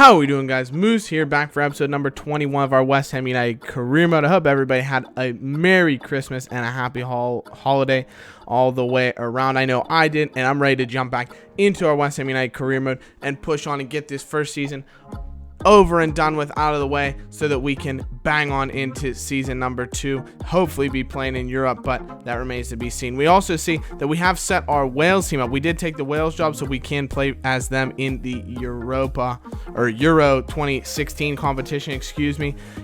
How are we doing, guys? Moose here, back for episode number 21 of our West Ham United career mode. I hope everybody had a Merry Christmas and a happy holiday all the way around. I know I did, and I'm ready to jump back into our West Ham United career mode and push on and get this first season over and done with, out of the way, so that we can bang on into season number 2, hopefully be playing in Europe, but that remains to be seen. We also see that we have set our Wales team up. We did take the Wales job so we can play as them in the Euro 2016 competition,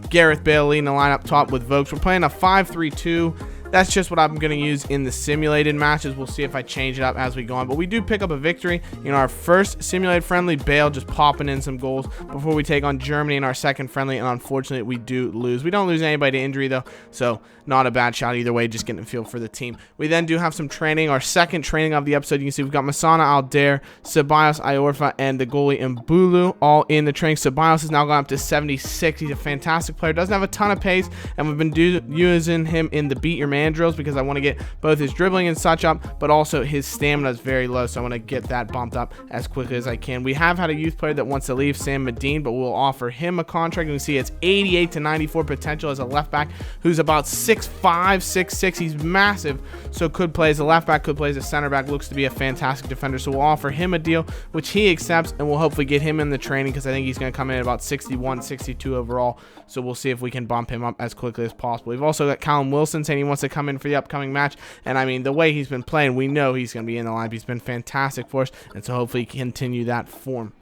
Gareth Bale leading the line up top with Vokes. We're playing a 5-3-2. That's just what I'm going to use in the simulated matches. We'll see if I change it up as we go on. But we do pick up a victory in our first simulated friendly. Bale just popping in some goals before we take on Germany in our second friendly. And unfortunately, we do lose. We don't lose anybody to injury, though. So not a bad shot either way, just getting a feel for the team. We then do have some training. Our second training of the episode, you can see we've got Masana Aldair, Ceballos, Iorfa, and the goalie Mbulu all in the training. Ceballos has now gone up to 76. He's a fantastic player. Doesn't have a ton of pace, and we've been using him in the beat your man drills because I want to get both his dribbling and such up, but also his stamina is very low, so I want to get that bumped up as quickly as I can. We have had a youth player that wants to leave, Sam Medine, but we'll offer him a contract. You can see it's 88 to 94 potential as a left back who's about 6'5", 6'6". He's massive, so could play as a left back, could play as a center back. Looks to be a fantastic defender, so we'll offer him a deal which he accepts, and we'll hopefully get him in the training because I think he's going to come in at about 61, 62 overall, so we'll see if we can bump him up as quickly as possible. We've also got Callum Wilson saying he wants to come in for the upcoming match, and I mean, the way he's been playing, we know he's going to be in the lineup. He's been fantastic for us, and so hopefully continue that form.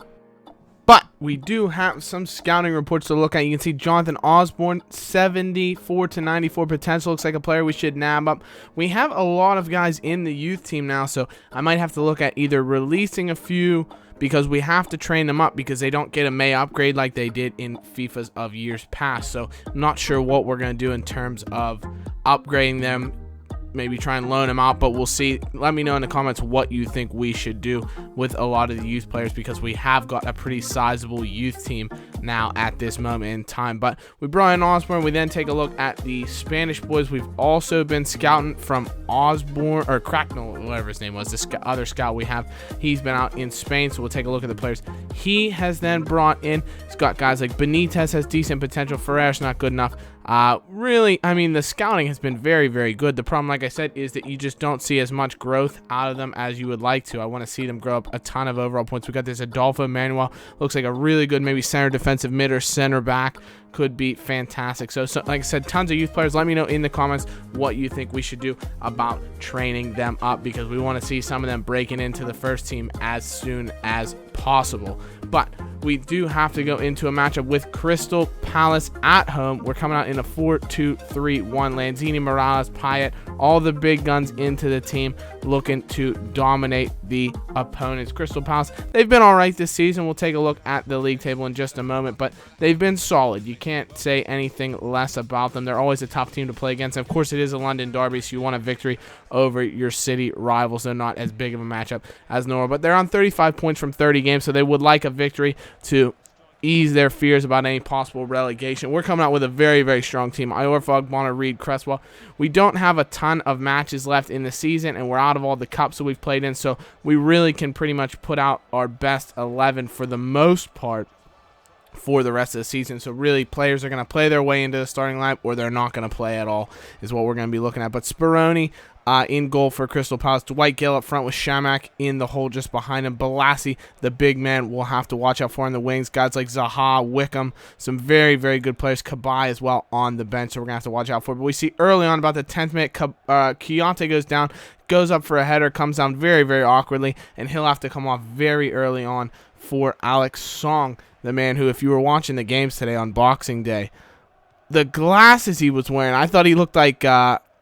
But we do have some scouting reports to look at. You can see Jonathan Osborne, 74 to 94 potential. Looks like a player we should nab up. We have a lot of guys in the youth team now, so I might have to look at either releasing a few because we have to train them up because they don't get a May upgrade like they did in FIFAs of years past. So I'm not sure what we're going to do in terms of upgrading them. Maybe try and loan them out, but we'll see. Let me know in the comments what you think we should do with a lot of the youth players because we have got a pretty sizable youth team now at this moment in time. But we brought in Osborne. We then take a look at the Spanish boys. We've also been scouting from Osborne or Cracknell, whatever his name was, the other scout we have. He's been out in Spain, so we'll take a look at the players he has then brought in. He's got guys like Benitez has decent potential. Ferrer's not good enough. Really, I mean, the scouting has been very, very good. The problem, like I said, is that you just don't see as much growth out of them as you would like to. I want to see them grow up a ton of overall points. We got this Adolfo Manuel, looks like a really good maybe center defensive mid or center back. Could be fantastic. So like I said, tons of youth players. Let me know in the comments what you think we should do about training them up because we want to see some of them breaking into the first team as soon as possible. But we do have to go into a matchup with Crystal Palace at home. We're coming out in a 4-2-3-1. Lanzini, Morales, PAYET, all the big guns into the team, looking to dominate the opponents. Crystal Palace, they've been all right this season. We'll take a look at the league table in just a moment, but they've been solid. You can't say anything less about them. They're always a tough team to play against. And of course, it is a London derby, so you want a victory over your city rivals. They're not as big of a matchup as Norwich, but they're on 35 points from 30 games, so they would like a victory to ease their fears about any possible relegation. We're coming out with a very, very strong team. Iorfa, Bonner, Reed, Cresswell. We don't have a ton of matches left in the season, and we're out of all the cups that we've played in, so we really can pretty much put out our best 11 for the most part for the rest of the season. So really, players are going to play their way into the starting lineup or they're not going to play at all is what we're going to be looking at. But Speroni in goal for Crystal Palace. Dwight Gill up front with Shamak in the hole just behind him. Balassi, the big man, we'll have to watch out for on the wings. Guys like Zaha, Wickham, some very, very good players. Kabai as well on the bench, so we're going to have to watch out for. But we see early on about the 10th minute, Keontae goes down, goes up for a header, comes down very, very awkwardly, and he'll have to come off very early on for Alex Song, the man who, if you were watching the games today on Boxing Day, the glasses he was wearing, I thought he looked like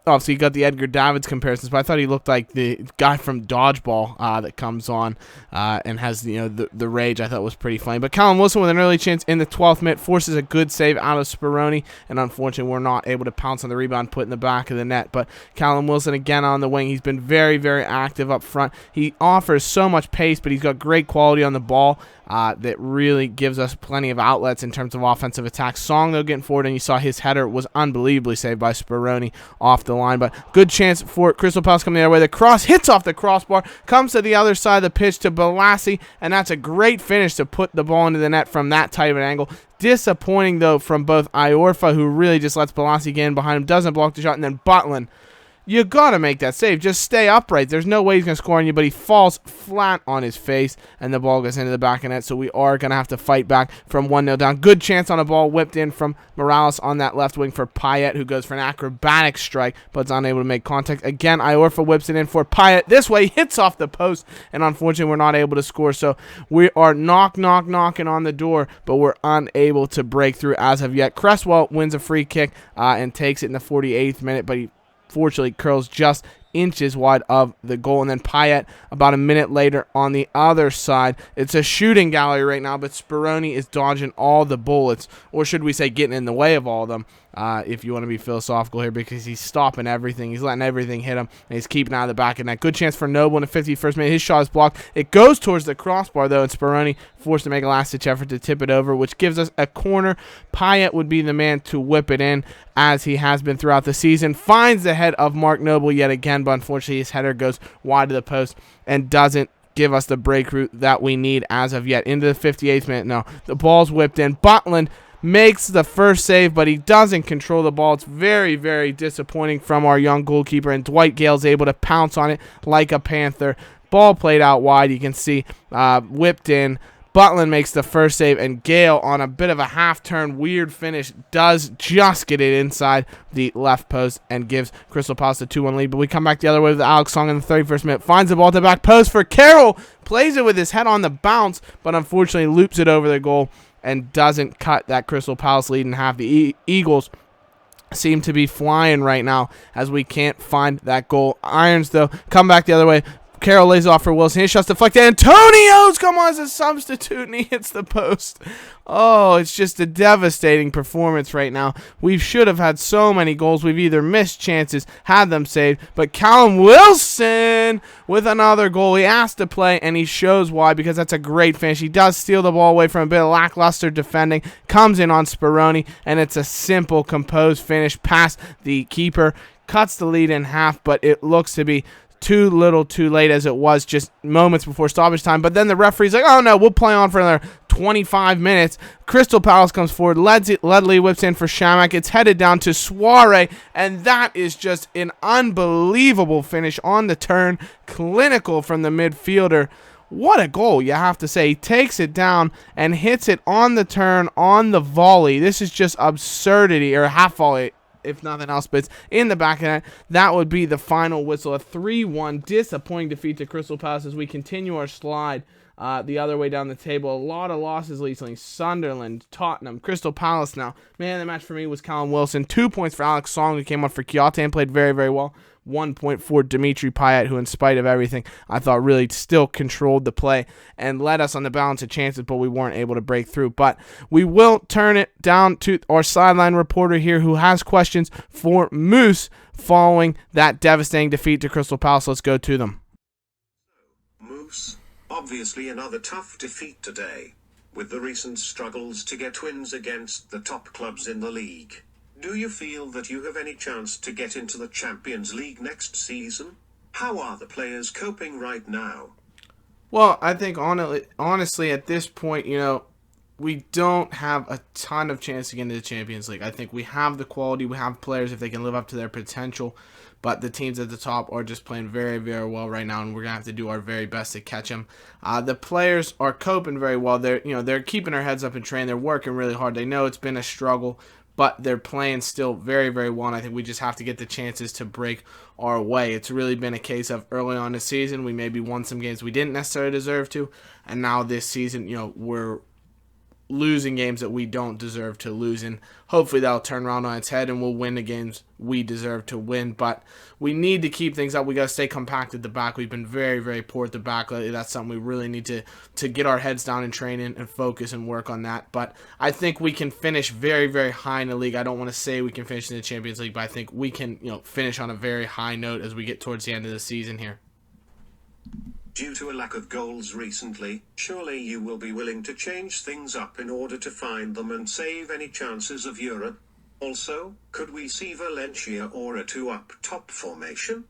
oh, so you got the Edgar Davids comparisons, but I thought he looked like the guy from Dodgeball that comes on and has the rage. I thought was pretty funny. But Callum Wilson with an early chance in the 12th minute forces a good save out of Speroni, and unfortunately we're not able to pounce on the rebound, put in the back of the net. But Callum Wilson again on the wing. He's been very, very active up front. He offers so much pace, but he's got great quality on the ball. that really gives us plenty of outlets in terms of offensive attack. Song, though, getting forward, and you saw his header was unbelievably saved by Speroni off the line. But good chance for Crystal Palace coming the other way. The cross hits off the crossbar, comes to the other side of the pitch to Balassi, and that's a great finish to put the ball into the net from that tight of an angle. Disappointing, though, from both Iorfa, who really just lets Balassi get in behind him, doesn't block the shot, and then Butland. You got to make that save. Just stay upright. There's no way he's going to score on you, but he falls flat on his face, and the ball goes into the back of net, so we are going to have to fight back from 1-0 down. Good chance on a ball whipped in from Morales on that left wing for Payet, who goes for an acrobatic strike, but is unable to make contact. Again, Iorfa whips it in for Payet. This way, hits off the post, and unfortunately, we're not able to score, so we are knocking on the door, but we're unable to break through as of yet. Cresswell wins a free kick and takes it in the 48th minute, but he fortunately curls just inches wide of the goal. And then Payet, about a minute later on the other side. It's a shooting gallery right now, but Speroni is dodging all the bullets, or should we say getting in the way of all of them, if you want to be philosophical here, because he's stopping everything. He's letting everything hit him, and he's keeping out of the back of net. Good chance for Noble in the 51st minute. His shot is blocked. It goes towards the crossbar, though, and Speroni forced to make a last-ditch effort to tip it over, which gives us a corner. Payet would be the man to whip it in, as he has been throughout the season. Finds the head of Mark Noble yet again, but unfortunately his header goes wide of the post and doesn't give us the breakthrough that we need as of yet. Into the 58th minute, no. The ball's whipped in. Butland makes the first save, but he doesn't control the ball. It's very, very disappointing from our young goalkeeper, and Dwight Gale's able to pounce on it like a panther. Ball played out wide, you can see, whipped in. Butland makes the first save, and Gale, on a bit of a half-turn, weird finish, does just get it inside the left post and gives Crystal Palace a 2-1 lead. But we come back the other way with Alex Song in the 31st minute. Finds the ball at the back post for Carroll. Plays it with his head on the bounce, but unfortunately loops it over the goal and doesn't cut that Crystal Palace lead in half. The Eagles seem to be flying right now as we can't find that goal. Irons, though, come back the other way. Carroll lays off for Wilson. His shot's deflected. Antonio's come on as a substitute, and he hits the post. Oh, it's just a devastating performance right now. We should have had so many goals. We've either missed chances, had them saved, but Callum Wilson with another goal. He asked to play, and he shows why, because that's a great finish. He does steal the ball away from a bit of lackluster defending, comes in on Speroni, and it's a simple, composed finish past the keeper. Cuts the lead in half, but it looks to be too little too late, as it was just moments before stoppage time. But then the referee's like, oh no, we'll play on for another 25 minutes. Crystal Palace comes forward. Ledley whips in for Shamak. It's headed down to Soiree, and that is just an unbelievable finish on the turn. Clinical from the midfielder. What a goal, you have to say. He takes it down and hits it on the turn, on the volley. This is just absurdity, or half volley, if nothing else, but it's in the back of that. That would be the final whistle. A 3-1 disappointing defeat to Crystal Palace as we continue our slide the other way down the table. A lot of losses recently. Sunderland, Tottenham, Crystal Palace now. Man of the match for me was Callum Wilson. 2 points for Alex Song, who came on for Kyoto and played very, very well. 1 point for Dimitri Payet, who in spite of everything, I thought really still controlled the play and led us on the balance of chances, but we weren't able to break through. But we will turn it down to our sideline reporter here, who has questions for Moose following that devastating defeat to Crystal Palace. Let's go to them. Moose, obviously another tough defeat today, with the recent struggles to get wins against the top clubs in the league. Do you feel that you have any chance to get into the Champions League next season? How are the players coping right now? Well, I think honestly at this point, we don't have a ton of chance to get into the Champions League. I think we have the quality, we have players if they can live up to their potential, but the teams at the top are just playing very, very well right now, and we're gonna have to do our very best to catch them. The players are coping very well. They're keeping their heads up and training. They're working really hard. They know it's been a struggle, but they're playing still very, very well, and I think we just have to get the chances to break our way. It's really been a case of early on this season, we maybe won some games we didn't necessarily deserve to, and now this season, we're losing games that we don't deserve to lose, and hopefully that'll turn around on its head and we'll win the games we deserve to win. But we need to keep things up. We got to stay compact at the back. We've been very, very poor at the back lately. That's something we really need to get our heads down and train in and focus and work on that. But I think we can finish very, very high in the league. I don't want to say we can finish in the Champions League, but I think we can finish on a very high note as we get towards the end of the season here. Due to a lack of goals recently, surely you will be willing to change things up in order to find them and save any chances of Europe? Also, could we see Valencia or a 2-up top formation?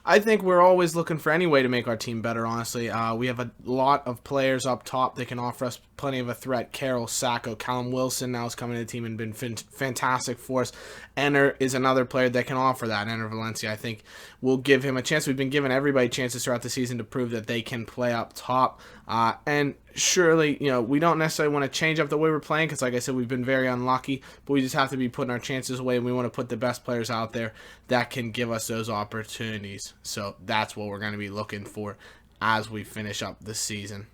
I think we're always looking for any way to make our team better, honestly. We have a lot of players up top that can offer us plenty of a threat. Carroll, Sacco, Callum Wilson now is coming to the team and been fantastic for us. Enner is another player that can offer that. Enner Valencia, I think, will give him a chance. We've been giving everybody chances throughout the season to prove that they can play up top. And surely, we don't necessarily want to change up the way we're playing because, like I said, we've been very unlucky. But we just have to be putting our chances away, and we want to put the best players out there that can give us those opportunities. So that's what we're going to be looking for as we finish up the season.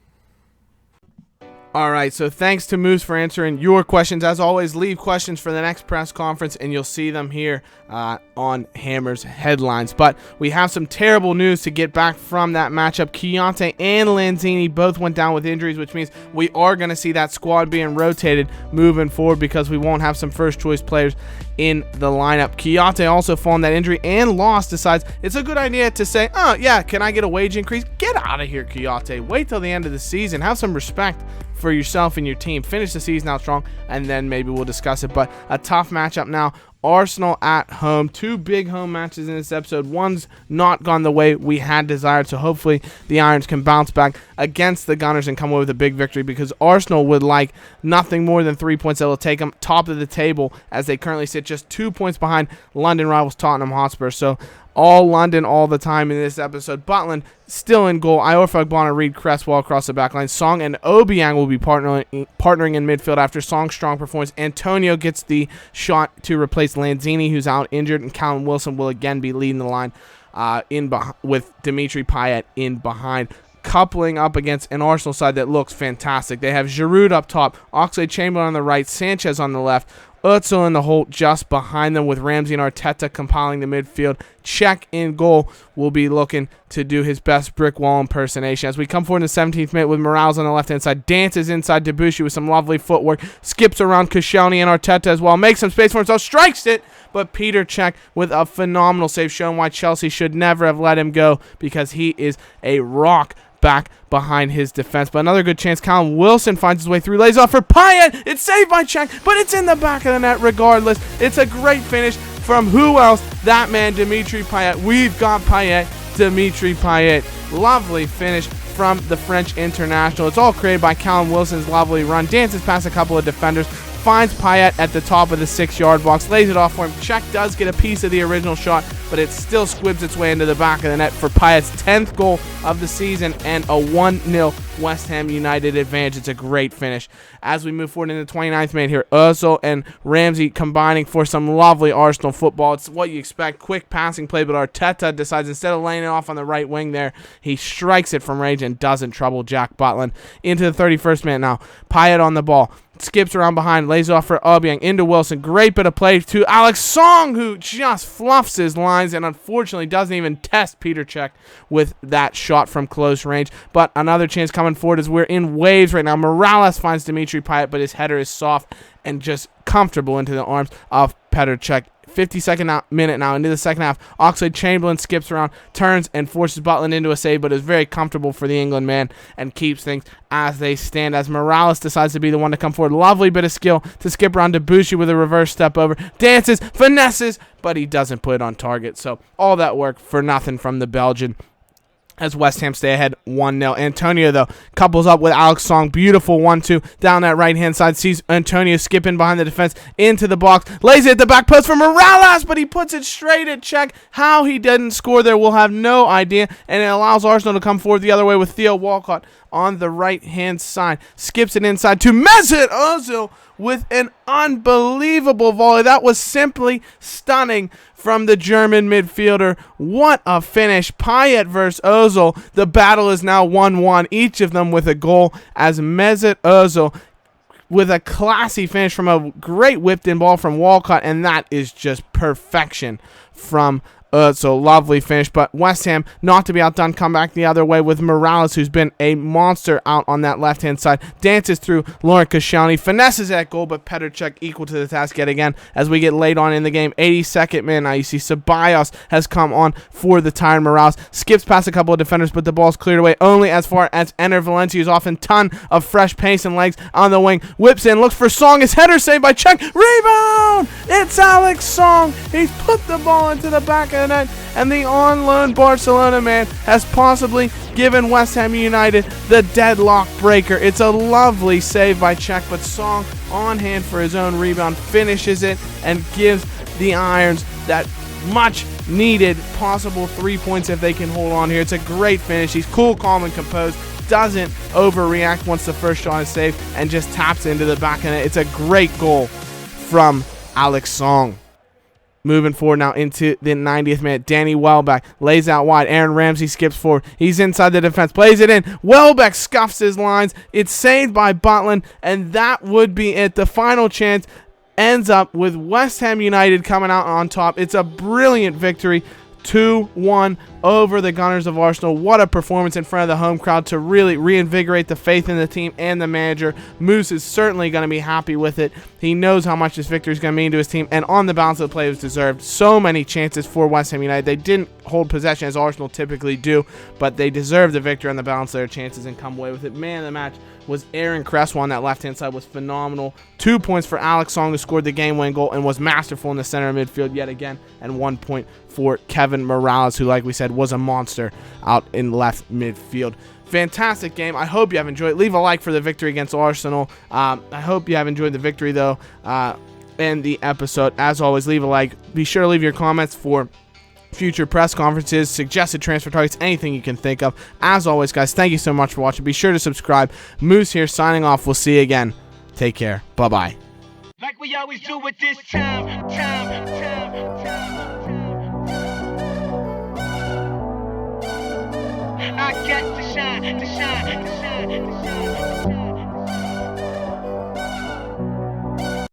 All right, so thanks to Moose for answering your questions. As always, leave questions for the next press conference, and you'll see them here on Hammer's Headlines. But we have some terrible news to get back from that matchup. Chianti and Lanzini both went down with injuries, which means we are going to see that squad being rotated moving forward because we won't have some first-choice players in the lineup. Chianti also fallen that injury and lost, decides it's a good idea to say, oh, yeah, can I get a wage increase? Get out of here, Chianti. Wait till the end of the season. Have some respect for yourself and your team. Finish the season out strong, and then maybe we'll discuss it. But a tough matchup now. Arsenal at home. 2 big home matches in this episode. One's not gone the way we had desired, so hopefully the Irons can bounce back against the Gunners and come away with a big victory because Arsenal would like nothing more than 3 points that will take them top of the table as they currently sit just 2 points behind London rivals Tottenham Hotspur. So all London all the time in this episode. Butland still in goal. Iorfa Ogbonna, Reed, Cresswell across the back line. Song and Obiang will be partnering in midfield after Song's strong performance. Antonio gets the shot to replace Lanzini, who's out injured, and Callum Wilson will again be leading the line with Dimitri Payet in behind. Coupling up against an Arsenal side that looks fantastic. They have Giroud up top, Oxlade-Chamberlain on the right, Sanchez on the left, Ozil in the hole just behind them with Ramsey and Arteta compiling the midfield. Cech in goal will be looking to do his best brick wall impersonation. As we come forward in the 17th minute with Morales on the left-hand side, dances inside Debussy with some lovely footwork, skips around Koscielny and Arteta as well, makes some space for himself, strikes it, but Peter Cech with a phenomenal save, showing why Chelsea should never have let him go because he is a rock back behind his defense. But another good chance. Callum Wilson finds his way through, lays off for Payet. It's saved by Cech, but it's in the back of the net regardless. It's a great finish from who else? That man, Dimitri Payet. We've got Payet, Dimitri Payet. Lovely finish from the French international. It's all created by Callum Wilson's lovely run. Dances past a couple of defenders, finds Payet at the top of the 6-yard box, lays it off for him. Cech does get a piece of the original shot, but it still squibs its way into the back of the net for Payet's 10th goal of the season and a 1-0 West Ham United advantage. It's a great finish. As we move forward in the 29th minute here, Ozil and Ramsey combining for some lovely Arsenal football. It's what you expect. Quick passing play, but Arteta decides instead of laying it off on the right wing there, he strikes it from range and doesn't trouble Jack Butland. Into the 31st minute now. Payet on the ball. Skips around behind, lays off for Obiang, into Wilson. Great bit of play to Alex Song, who just fluffs his lines and unfortunately doesn't even test Peter Cech with that shot from close range. But another chance coming forward as we're in waves right now. Morales finds Dimitri Payet, but his header is soft and just comfortable into the arms of Petr Cech. 52nd minute now into the second half. Oxlade-Chamberlain skips around, turns, and forces Butland into a save, but is very comfortable for the England man and keeps things as they stand. As Morales decides to be the one to come forward. Lovely bit of skill to skip around Debussy with a reverse step over. Dances, finesses, but he doesn't put it on target. So all that work for nothing from the Belgian. As West Ham stay ahead 1-0. Antonio, though, couples up with Alex Song. Beautiful 1-2 down that right-hand side. Sees Antonio skipping behind the defense into the box. Lays it at the back post for Morales, but he puts it straight at Cech. How he didn't score there, we'll have no idea. And it allows Arsenal to come forward the other way with Theo Walcott on the right-hand side. Skips it inside to Mesut Ozil with an unbelievable volley. That was simply stunning from the German midfielder. What a finish. Payet versus Ozil. The battle is now 1-1, each of them with a goal, as Mesut Ozil with a classy finish from a great whipped-in ball from Walcott, and that is just perfection from so lovely finish, but West Ham, not to be outdone, come back the other way with Morales, who's been a monster out on that left-hand side. Dances through Lauren Koscielny, finesses that goal, but Petr Cech equal to the task yet again as we get late on in the game. 82nd minute, now you see Ceballos has come on for the tired Morales. Skips past a couple of defenders, but the ball's cleared away only as far as Ener Valencia, who's off in ton of fresh pace and legs on the wing. Whips in, looks for Song, his header saved by Cech. Rebound! It's Alex Song. He's put the ball into the back of the net, and the on-loan Barcelona man has possibly given West Ham United the deadlock breaker. It's a lovely save by Cech, but Song on hand for his own rebound, finishes it, and gives the Irons that much needed possible 3 points if they can hold on here. It's a great finish. He's cool, calm, and composed. Doesn't overreact once the first shot is saved and just taps into the back of it. It's a great goal from Alex Song. Moving forward now into the 90th minute. Danny Welbeck lays out wide. Aaron Ramsey skips forward. He's inside the defense. Plays it in. Welbeck scuffs his lines. It's saved by Butland, and that would be it. The final chance ends up with West Ham United coming out on top. It's a brilliant victory. 2-1 over the Gunners of Arsenal. What a performance in front of the home crowd to really reinvigorate the faith in the team and the manager. Moose is certainly going to be happy with it. He knows how much this victory is going to mean to his team, and on the balance of the play, it was deserved. So many chances for West Ham United. They didn't hold possession as Arsenal typically do, but they deserved the victory on the balance of their chances and come away with it. Man of the match was Aaron Cresswell on that left-hand side, was phenomenal. 2 points for Alex Song, who scored the game-winning goal and was masterful in the center of midfield yet again, and 1 point for Kevin Morales, who, like we said, was a monster out in left midfield. Fantastic game. I hope you have enjoyed it. Leave a like for the victory against Arsenal. I hope you have enjoyed the victory, though, and the episode. As always, leave a like. Be sure to leave your comments for future press conferences, suggested transfer targets, anything you can think of. As always, guys, thank you so much for watching. Be sure to subscribe. Moose here, signing off. We'll see you again. Take care. Bye-bye. Like we always do with this time. I got to shine.